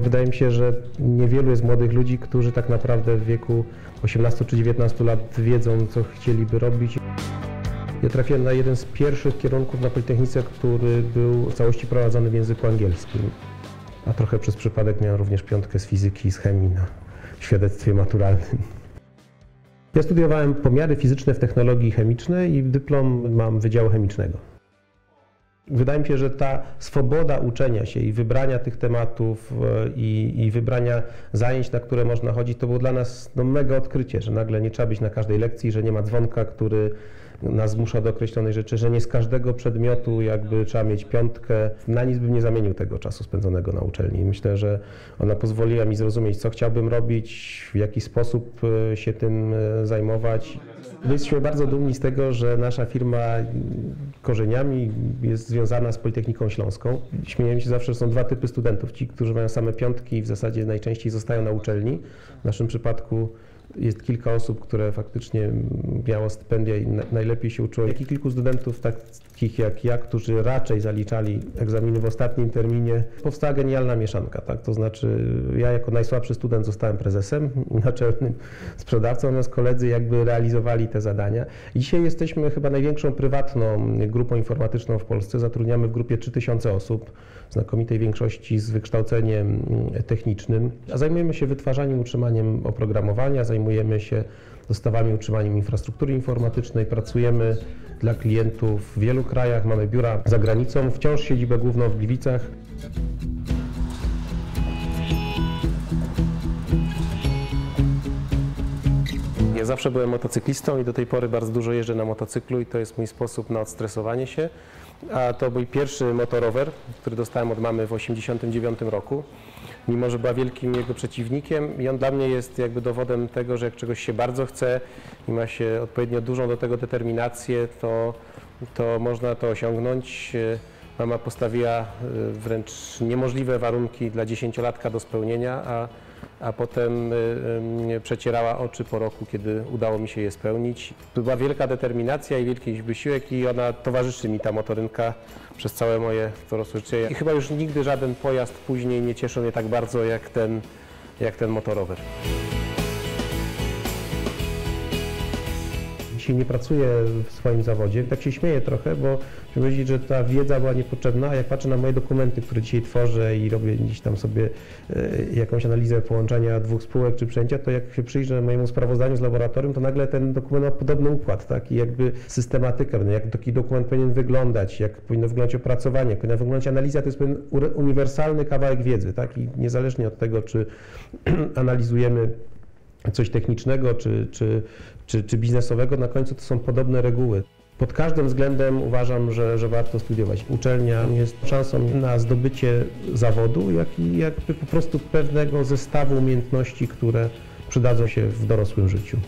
Wydaje mi się, że niewielu jest młodych ludzi, którzy tak naprawdę w wieku 18 czy 19 lat wiedzą, co chcieliby robić. Ja trafiłem na jeden z pierwszych kierunków na Politechnice, który był w całości prowadzony w języku angielskim. A trochę przez przypadek miałem również 5 z fizyki i z chemii na świadectwie maturalnym. Ja studiowałem pomiary fizyczne w technologii chemicznej i dyplom mam Wydziału Chemicznego. Wydaje mi się, że ta swoboda uczenia się i wybrania tych tematów i wybrania zajęć, na które można chodzić, to było dla nas mega odkrycie, że nagle nie trzeba być na każdej lekcji, że nie ma dzwonka, który nas zmusza do określonej rzeczy, że nie z każdego przedmiotu jakby trzeba mieć 5. Na nic bym nie zamienił tego czasu spędzonego na uczelni. Myślę, że ona pozwoliła mi zrozumieć, co chciałbym robić, w jaki sposób się tym zajmować. My jesteśmy bardzo dumni z tego, że nasza firma korzeniami jest związana z Politechniką Śląską. Śmiejemy się zawsze, że są 2 typy studentów. Ci, którzy mają same 5 i w zasadzie najczęściej zostają na uczelni. W naszym przypadku jest kilka osób, które faktycznie miało stypendia i najlepiej się uczyło. Jak i kilku studentów takich jak ja, którzy raczej zaliczali egzaminy w ostatnim terminie. Powstała genialna mieszanka, tak? To znaczy ja jako najsłabszy student zostałem prezesem, naczelnym sprzedawcą, natomiast koledzy jakby realizowali te zadania. I dzisiaj jesteśmy chyba największą prywatną grupą informatyczną w Polsce. Zatrudniamy w grupie 3000 osób, w znakomitej większości z wykształceniem technicznym. A zajmujemy się wytwarzaniem, utrzymaniem oprogramowania, zajmujemy się dostawami, utrzymaniem infrastruktury informatycznej, pracujemy dla klientów w wielu krajach, mamy biura za granicą, wciąż siedzibę główną w Gliwicach. Ja zawsze byłem motocyklistą i do tej pory bardzo dużo jeżdżę na motocyklu i to jest mój sposób na odstresowanie się. A to mój pierwszy motorower, który dostałem od mamy w 1989 roku. Mimo że była wielkim jego przeciwnikiem i on dla mnie jest jakby dowodem tego, że jak czegoś się bardzo chce i ma się odpowiednio dużą do tego determinację, to można to osiągnąć. Mama postawiła wręcz niemożliwe warunki dla 10-latka do spełnienia, a potem przecierała oczy po roku, kiedy udało mi się je spełnić. To była wielka determinacja i wielki wysiłek i ona towarzyszy mi, ta motorynka, przez całe moje dorosłe życie. I chyba już nigdy żaden pojazd później nie cieszył mnie tak bardzo jak ten motorower. Dzisiaj nie pracuję w swoim zawodzie. Tak się śmieję trochę, bo chcę powiedzieć, że ta wiedza była niepotrzebna, a jak patrzę na moje dokumenty, które dzisiaj tworzę i robię gdzieś tam sobie jakąś analizę połączenia 2 spółek czy przejęcia, to jak się przyjrzę mojemu sprawozdaniu z laboratorium, to nagle ten dokument ma podobny układ, tak? I jakby systematykę, jak taki dokument powinien wyglądać, jak powinno wyglądać opracowanie, jak powinna wyglądać analiza, to jest pewien uniwersalny kawałek wiedzy, tak? I niezależnie od tego, czy analizujemy coś technicznego czy biznesowego, na końcu to są podobne reguły. Pod każdym względem uważam, że warto studiować. Uczelnia jest szansą na zdobycie zawodu, jak i jakby po prostu pewnego zestawu umiejętności, które przydadzą się w dorosłym życiu.